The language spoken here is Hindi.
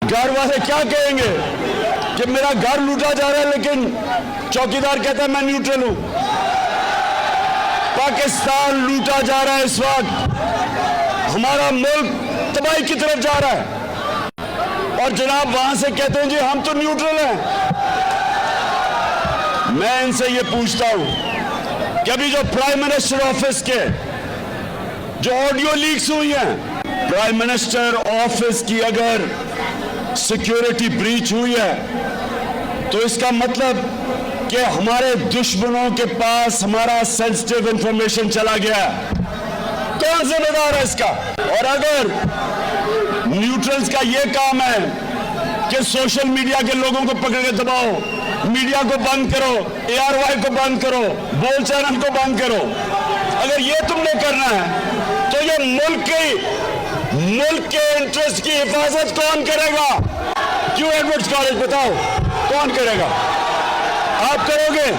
घर वाले क्या कहेंगे कि मेरा घर लूटा जा रहा है, लेकिन चौकीदार कहता है मैं न्यूट्रल हूं। पाकिस्तान लूटा जा रहा है इस वक्त, हमारा मुल्क तबाही की तरफ जा रहा है, और जनाब वहां से कहते हैं जी हम तो न्यूट्रल हैं। मैं इनसे ये पूछता हूं कि अभी जो प्राइम मिनिस्टर ऑफिस के जो ऑडियो लीक्स हुई हैं, प्राइम मिनिस्टर ऑफिस की अगर सिक्योरिटी ब्रीच हुई है तो इसका मतलब कि हमारे दुश्मनों के पास हमारा सेंसिटिव इंफॉर्मेशन चला गया। कौन जिम्मेदार है इसका? और अगर न्यूट्रल्स का यह काम है कि सोशल मीडिया के लोगों को पकड़ के दबाओ, मीडिया को बंद करो, ARY को बंद करो, बोल चैनल को बंद करो, अगर ये तुमने करना है तो ये मुल्क के इंटरेस्ट की हिफाजत कौन करेगा? क्यों एडवर्ड्स कॉलेज बताओ, कौन करेगा? आप करोगे?